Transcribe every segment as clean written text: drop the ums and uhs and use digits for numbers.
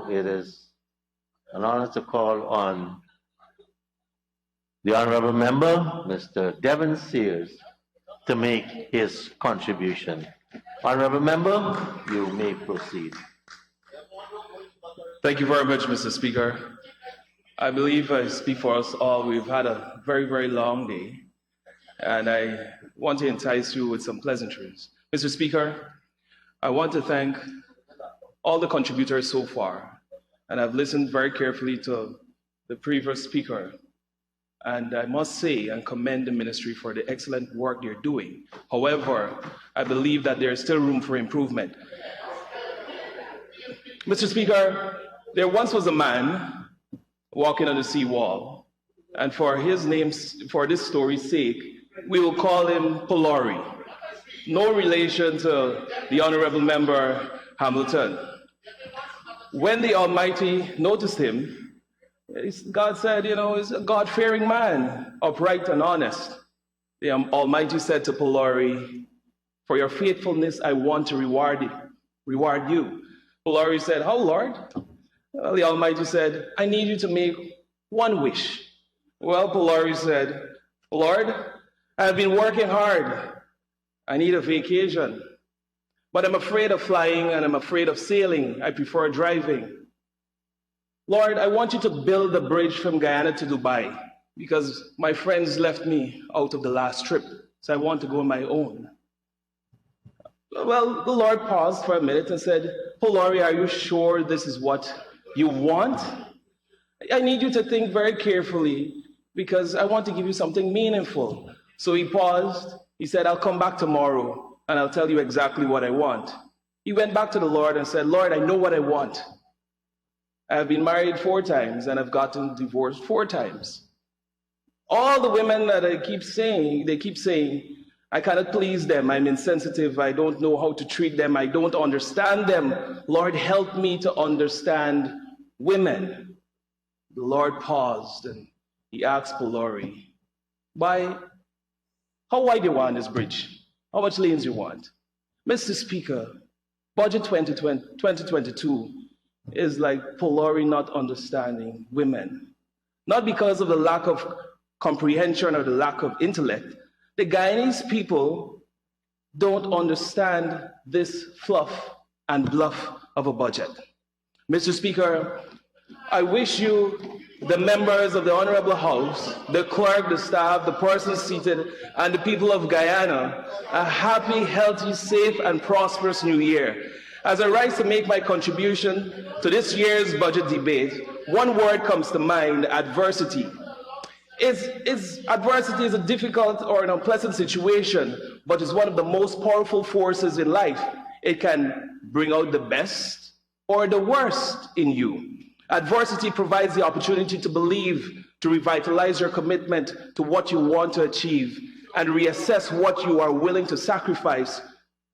now it is an honor to call on the Honorable Member, Mr. Devin Sears, to make his contribution. Honorable Member, you may proceed. Thank you very much, Mr. Speaker. I believe I speak for us all. We've had a very, very long day, and I want to entice you with some pleasantries. Mr. Speaker, I want to thank all the contributors so far, and I've listened very carefully to the previous speaker, and I must say and commend the ministry for the excellent work they're doing. However, I believe that there is still room for improvement. Mr. Speaker, there once was a man walking on the seawall, and for this story's sake, we will call him Polari. No relation to the Honorable Member Hamilton. When the Almighty noticed him, God said, he's a God-fearing man, upright and honest. The Almighty said to Polari, for your faithfulness, I want to reward you. Polari said, how, Lord? Well, the Almighty said, I need you to make one wish. Well, Polari said, Lord, I've been working hard. I need a vacation. But I'm afraid of flying and I'm afraid of sailing. I prefer driving. Lord, I want you to build a bridge from Guyana to Dubai because my friends left me out of the last trip, so I want to go on my own. Well, the Lord paused for a minute and said, Polari, are you sure this is what you want? I need you to think very carefully because I want to give you something meaningful. So he paused. He said, I'll come back tomorrow and I'll tell you exactly what I want. He went back to the Lord and said, Lord, I know what I want. I have been married 4 times and I've gotten divorced 4 times. All the women that they keep saying, I cannot please them. I'm insensitive. I don't know how to treat them. I don't understand them. Lord, help me to understand women. The Lord paused and he asked Polari, how wide do you want this bridge? How much lanes you want? Mr. Speaker, budget 2022 is like Polari not understanding women. Not because of the lack of comprehension or the lack of intellect. The Guyanese people don't understand this fluff and bluff of a budget. Mr. Speaker, I wish you, the members of the Honorable House, the clerk, the staff, the persons seated, and the people of Guyana, a happy, healthy, safe, and prosperous new year. As I rise to make my contribution to this year's budget debate, one word comes to mind: adversity. Adversity is a difficult or an unpleasant situation, but it's one of the most powerful forces in life. It can bring out the best or the worst in you. Adversity provides the opportunity to believe, to revitalize your commitment to what you want to achieve, and reassess what you are willing to sacrifice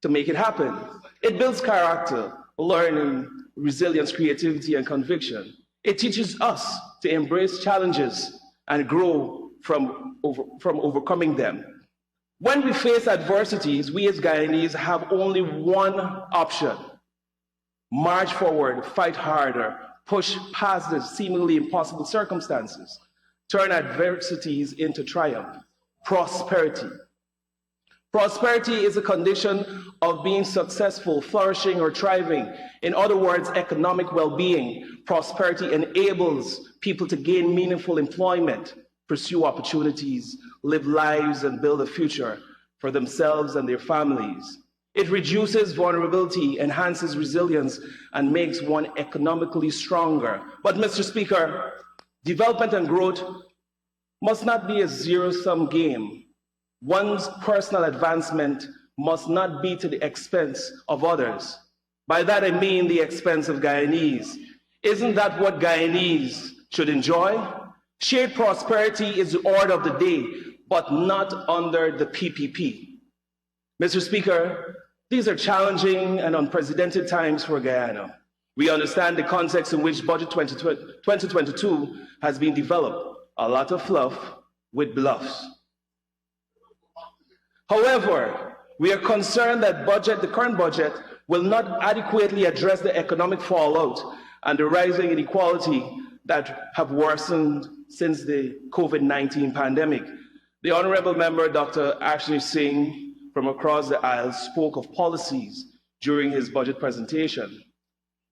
to make it happen. It builds character, learning, resilience, creativity, and conviction. It teaches us to embrace challenges and grow from overcoming them. When we face adversities, we as Guyanese have only one option: march forward, fight harder, push past the seemingly impossible circumstances, turn adversities into triumph. Prosperity. Prosperity is a condition of being successful, flourishing, or thriving. In other words, economic well-being. Prosperity enables people to gain meaningful employment, pursue opportunities, live lives, and build a future for themselves and their families. It reduces vulnerability, enhances resilience, and makes one economically stronger. But, Mr. Speaker, development and growth must not be a zero-sum game. One's personal advancement must not be to the expense of others. By that I mean the expense of Guyanese. Isn't that what Guyanese should enjoy? Shared prosperity is the order of the day, but not under the PPP. Mr. Speaker, these are challenging and unprecedented times for Guyana. We understand the context in which Budget 2022 has been developed. A lot of fluff with bluffs. However, we are concerned that the current budget will not adequately address the economic fallout and the rising inequality that have worsened since the COVID-19 pandemic. The Honourable Member, Dr. Ashley Singh, from across the aisle, spoke of policies during his budget presentation.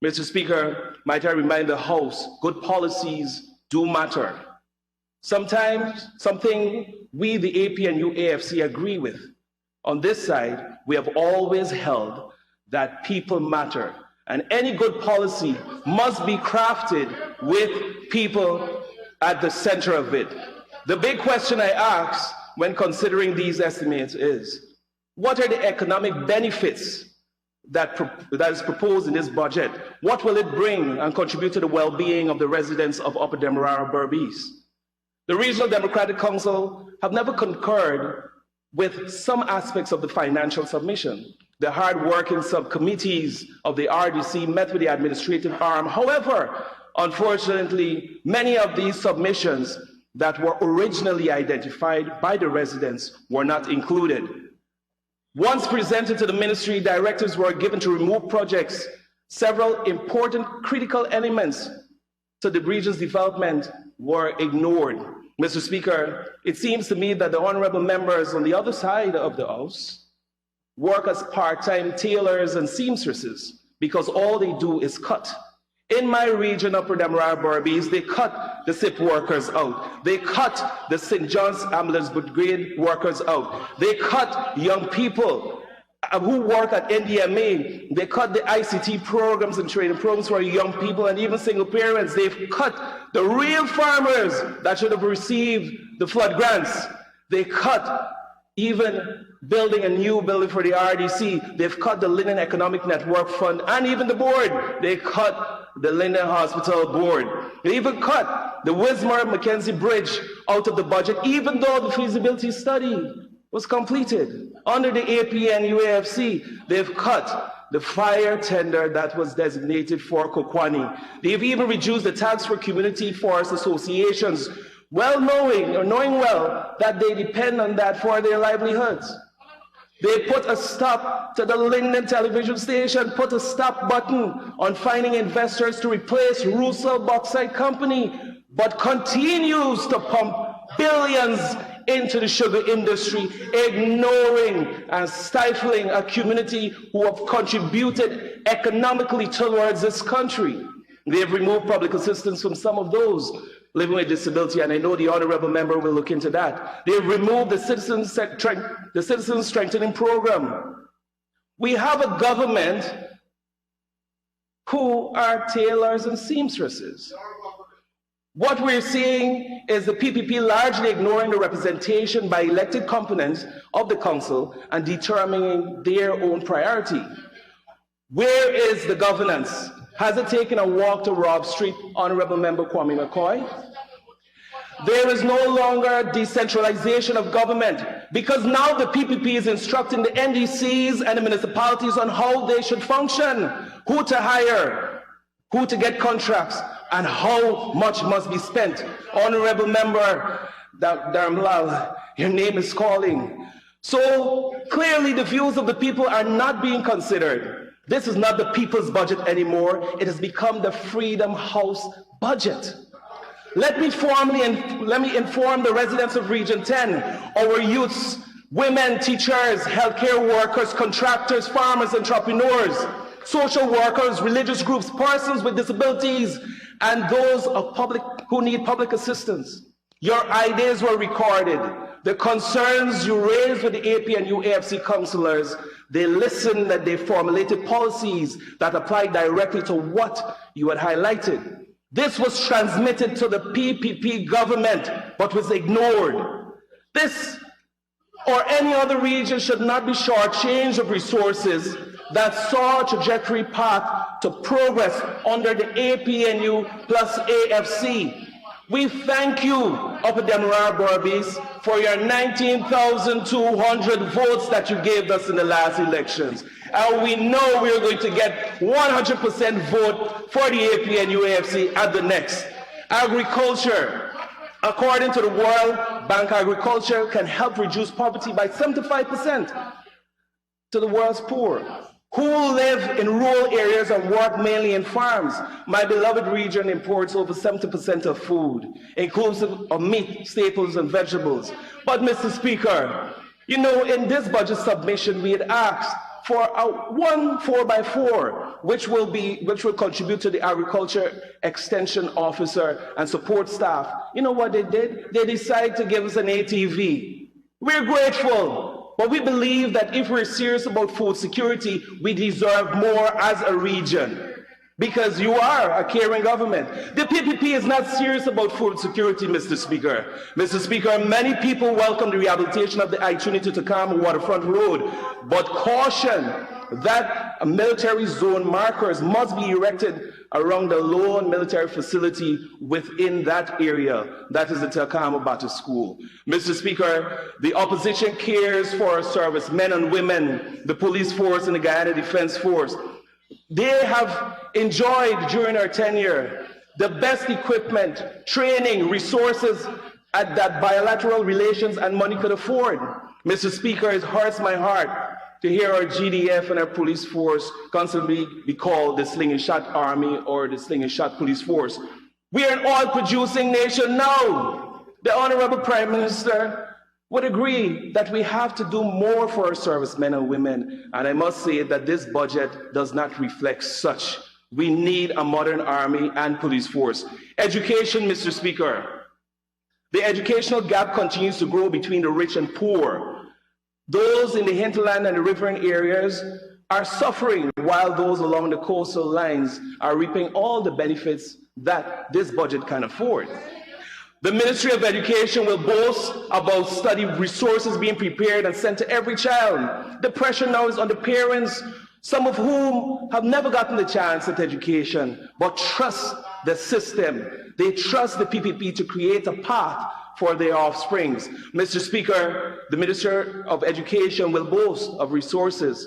Mr. Speaker, might I remind the House, good policies do matter. Sometimes something we, the APNU AFC, agree with. On this side, we have always held that people matter, and any good policy must be crafted with people at the center of it. The big question I ask when considering these estimates is, what are the economic benefits that is proposed in this budget? What will it bring and contribute to the well-being of the residents of Upper Demerara Berbice? The Regional Democratic Council have never concurred with some aspects of the financial submission. The hard-working subcommittees of the RDC met with the administrative arm. However, unfortunately, many of these submissions that were originally identified by the residents were not included. Once presented to the ministry, directives were given to remove projects. Several important critical elements to the region's development were ignored. Mr. Speaker, it seems to me that the honorable members on the other side of the House work as part-time tailors and seamstresses because all they do is cut. In my region, Upper Demerara Berbice, they cut the SIP workers out. They cut the St. John's Ambulance Brigade workers out. They cut young people who work at NDMA. They cut the ICT programs and training programs for young people and even single parents. They've cut the real farmers that should have received the flood grants. They cut even building a new building for the RDC. They've cut the Linden Economic Network Fund and even the board. They cut the Linden Hospital Board. They even cut the Wismar-Mackenzie Bridge out of the budget, even though the feasibility study was completed. Under the APN UAFC, they've cut the fire tender that was designated for Kokwani. They've even reduced the tax for community forest associations, knowing well that they depend on that for their livelihoods. They put a stop to the Linden television station, put a stop button on finding investors to replace Russell Bauxite Company, but continues to pump billions into the sugar industry, ignoring and stifling a community who have contributed economically towards this country. They have removed public assistance from some of those living with disability, and I know the honorable member will look into that. They have removed the Citizen Strengthening Program. We have a government who are tailors and seamstresses. What we're seeing is the PPP largely ignoring the representation by elected components of the council and determining their own priority. Where is the governance? Has it taken a walk to Rob Street, Honorable Member Kwame McCoy? There is no longer decentralization of government because now the PPP is instructing the NDCs and the municipalities on how they should function, who to hire, who to get contracts, and how much must be spent. Honorable Member Devin, your name is calling. So clearly the views of the people are not being considered. This is not the people's budget anymore. It has become the Freedom House budget. Let me inform the residents of Region 10, our youths, women, teachers, healthcare workers, contractors, farmers, entrepreneurs, social workers, religious groups, persons with disabilities, and those who need public assistance. Your ideas were recorded. The concerns you raised with the APNU AFC councillors, they listened and they formulated policies that applied directly to what you had highlighted. This was transmitted to the PPP government, but was ignored. This or any other region should not be shortchanged of resources that saw a trajectory path to progress under the APNU plus AFC. We thank you, Upper Demerara Berbice, for your 19,200 votes that you gave us in the last elections. And we know we are going to get 100% vote for the APNU AFC at the next. Agriculture. According to the World Bank, agriculture can help reduce poverty by 75% to the world's poor. who live in rural areas and work mainly in farms. My beloved region imports over 70% of food, inclusive of meat, staples, and vegetables. But, Mr. Speaker, you know, in this budget submission, we had asked for one 4x4, which will contribute to the agriculture extension officer and support staff. You know what they did? They decided to give us an ATV. We're grateful, but we believe that if we're serious about food security, we deserve more as a region. Because you are a caring government. The PPP is not serious about food security, Mr. Speaker. Mr. Speaker, many people welcome the rehabilitation of the I-22 Tacoma Waterfront Road, but caution that military zone markers must be erected around the lone military facility within that area. That is the Tacoma Battle School. Mr. Speaker, the opposition cares for our servicemen and women, the police force and the Guyana Defense Force. They have enjoyed during our tenure the best equipment, training, resources that bilateral relations and money could afford. Mr. Speaker, it hurts my heart to hear our GDF and our police force constantly be called the Sling and Shot Army or the Sling and Shot Police Force. We are an oil-producing nation now. The Honorable Prime Minister would agree that we have to do more for our servicemen and women, and I must say that this budget does not reflect such. We need a modern army and police force. Education, Mr. Speaker. The educational gap continues to grow between the rich and poor. Those in the hinterland and the riverine areas are suffering, while those along the coastal lines are reaping all the benefits that this budget can afford. The Ministry of Education will boast about study resources being prepared and sent to every child. The pressure now is on the parents, some of whom have never gotten the chance at education, but trust the system. They trust the PPP to create a path for their offsprings. Mr. Speaker, the Minister of Education will boast of resources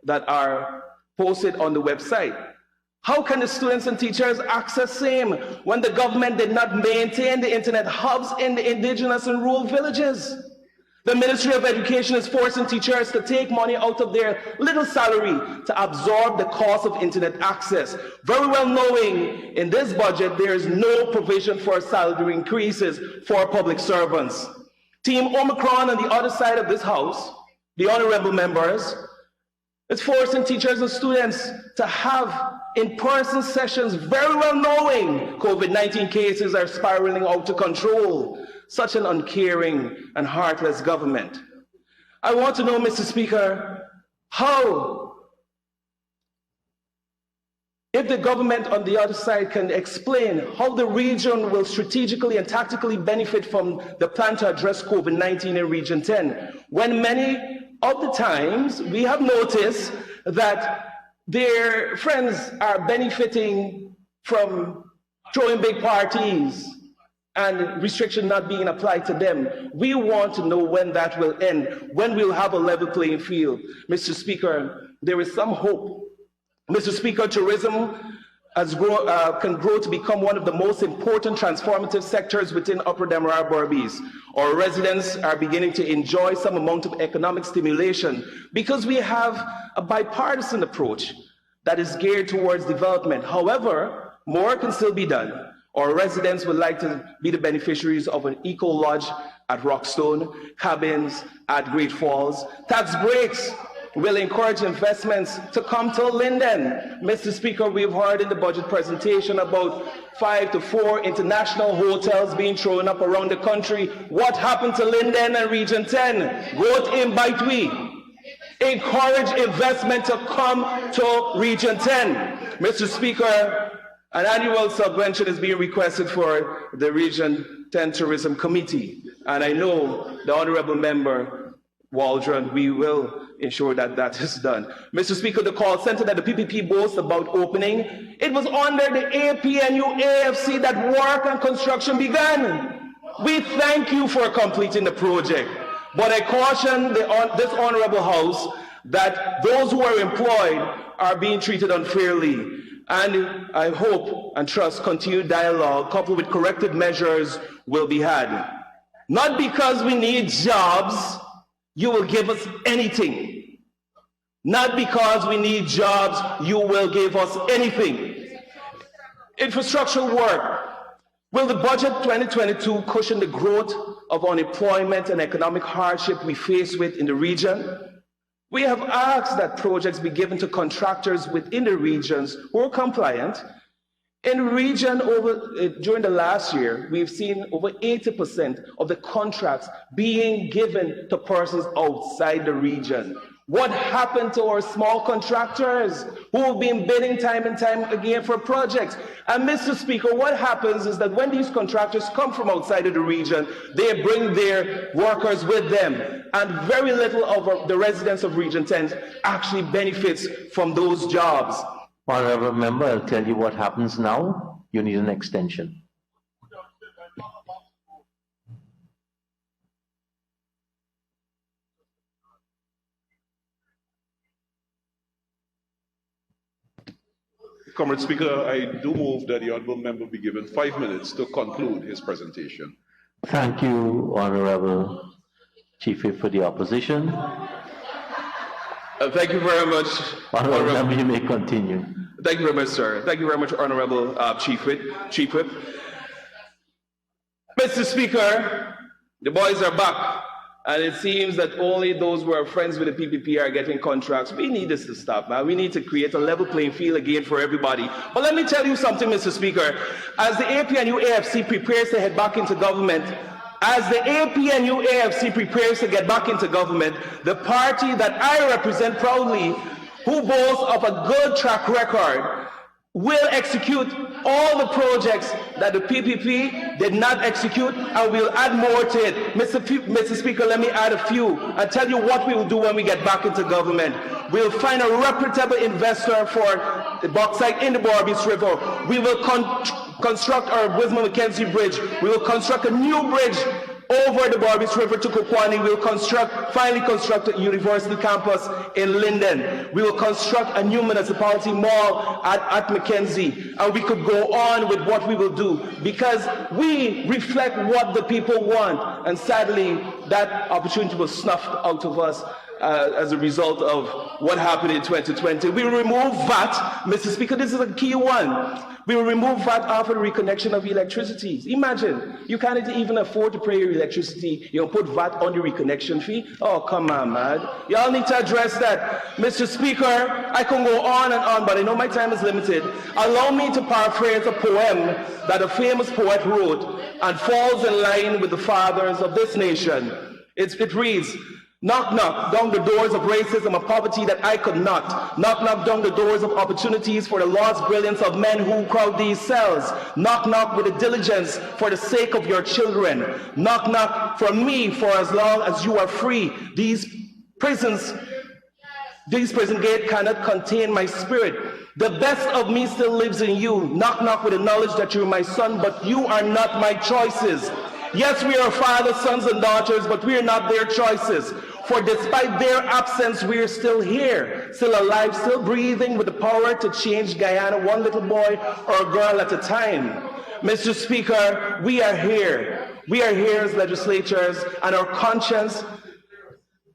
that are posted on the website. How can the students and teachers access same when the government did not maintain the internet hubs in the indigenous and rural villages? The Ministry of Education is forcing teachers to take money out of their little salary to absorb the cost of internet access, very well knowing in this budget there is no provision for salary increases for public servants. Team Omicron on the other side of this house, the honorable members, is forcing teachers and students to have in-person sessions, very well knowing COVID-19 cases are spiraling out of control. Such an uncaring and heartless government. I want to know, Mr. Speaker, how, if the government on the other side can explain how the region will strategically and tactically benefit from the plan to address COVID-19 in Region 10, when many of the times we have noticed that their friends are benefiting from throwing big parties and restriction not being applied to them. We want to know when that will end, when we'll have a level playing field. Mr. Speaker, there is some hope. Mr. Speaker, tourism can grow to become one of the most important transformative sectors within Upper Demerara Berbice. Our residents are beginning to enjoy some amount of economic stimulation because we have a bipartisan approach that is geared towards development. However, more can still be done. Our residents would like to be the beneficiaries of an eco lodge at Rockstone, cabins at Great Falls. Tax breaks will encourage investments to come to Linden. Mr. Speaker, we've heard in the budget presentation about 5 to 4 international hotels being thrown up around the country. What happened to Linden and Region 10? Growth in Baitwe. Encourage investment to come to Region 10. Mr. Speaker, an annual subvention is being requested for the Region 10 Tourism Committee. And I know the Honorable Member Waldron, we will ensure that that is done. Mr. Speaker, the call center that the PPP boasts about opening, it was under the APNU AFC that work and construction began. We thank you for completing the project, but I caution this honorable house that those who are employed are being treated unfairly. And I hope and trust continued dialogue coupled with corrective measures will be had. Not because we need jobs, you will give us anything. Not because we need jobs, you will give us anything. Infrastructural work. Will the budget 2022 cushion the growth of unemployment and economic hardship we face with in the region? We have asked that projects be given to contractors within the regions who are compliant. In the region, during the last year, we've seen over 80% of the contracts being given to persons outside the region. What happened to our small contractors who have been bidding time and time again for projects? And Mr. Speaker, what happens is that when these contractors come from outside of the region, they bring their workers with them. And very little of the residents of Region 10 actually benefits from those jobs. Honorable member, I'll tell you what happens now. You need an extension. Comrade Speaker, I do move that the honourable member be given 5 minutes to conclude his presentation. Thank you, Honorable Chief Whip, for the opposition. Thank you very much, Honorable member, you may continue. Thank you very much, sir. Thank you very much, Honorable Chief Whip. Mr. Speaker, the boys are back, and it seems that only those who are friends with the PPP are getting contracts. We need this to stop, man. We need to create a level playing field again for everybody. But let me tell you something, Mr. Speaker. As the APNU-AFC prepares to head back into government, get back into government, the party that I represent proudly, who boasts of a good track record, will execute all the projects that the PPP did not execute, and we'll add more to it. Mr. Speaker, let me add a few and tell you what we will do when we get back into government. We'll find a reputable investor for the bauxite in the Barbies River. We will construct our Wisma-Mackenzie Bridge. We will construct a new bridge over the Barbies River to Kokwani. We'll finally construct a university campus in Linden. We will construct a new municipality mall at Mackenzie. And we could go on with what we will do because we reflect what the people want. And sadly, that opportunity was snuffed out of us as a result of what happened in 2020. We will remove VAT. Mr. Speaker, this is a key one. We will remove VAT after the reconnection of electricity. Imagine, you can't even afford to pay your electricity. You put VAT on your reconnection fee. Oh, come on, man. Y'all need to address that. Mr. Speaker, I can go on and on, but I know my time is limited. Allow me to paraphrase a poem that a famous poet wrote and falls in line with the fathers of this nation. It reads, knock, knock, down the doors of racism and poverty that I could not. Knock, knock, down the doors of opportunities for the lost brilliance of men who crowd these cells. Knock, knock with a diligence for the sake of your children. Knock, knock from me for as long as you are free. These prison gates cannot contain my spirit. The best of me still lives in you. Knock, knock with the knowledge that you're my son, but you are not my choices. Yes, we are fathers, sons, and daughters, but we are not their choices. For despite their absence, we are still here, still alive, still breathing with the power to change Guyana one little boy or a girl at a time. Mr. Speaker, we are here. We are here as legislators, and our conscience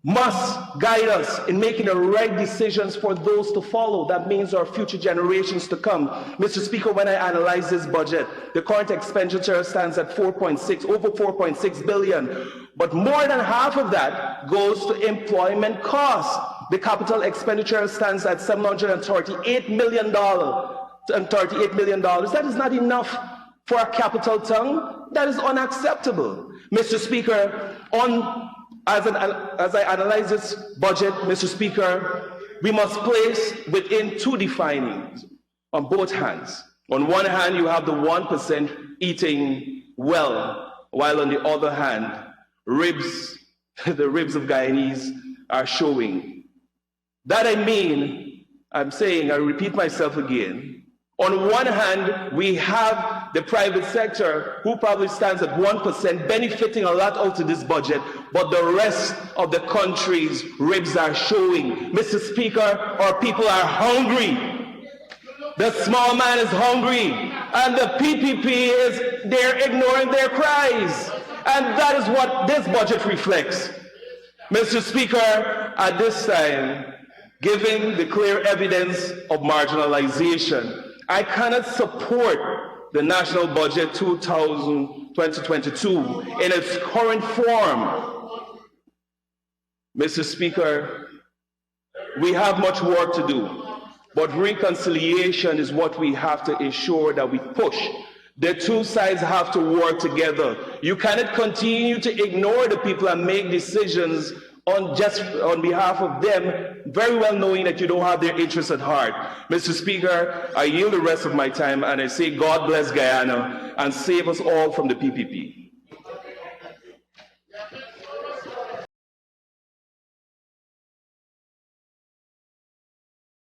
must guide us in making the right decisions for those to follow. That means our future generations to come. Mr. Speaker, when I analyze this budget, the current expenditure stands at over 4.6 billion. But more than half of that goes to employment costs. The capital expenditure stands at $738 million. That is not enough for a capital tongue. That is unacceptable. Mr. Speaker, as I analyze this budget, Mr. Speaker, we must place within two definings on both hands. On one hand, you have the 1% eating well, while on the other hand, the ribs of Guyanese are showing. That I repeat myself again. On one hand, we have the private sector who probably stands at 1%, benefiting a lot out of this budget, but the rest of the country's ribs are showing. Mr. Speaker, our people are hungry. The small man is hungry, and the PPP they're ignoring their cries. And that is what this budget reflects. Mr. Speaker, at this time, giving the clear evidence of marginalization. I cannot support the National Budget 2022 in its current form. Mr. Speaker, we have much work to do, but reconciliation is what we have to ensure that we push. The two sides have to work together. You cannot continue to ignore the people and make decisions on behalf of them, very well knowing that you don't have their interests at heart. Mr. Speaker, I yield the rest of my time and I say God bless Guyana and save us all from the PPP.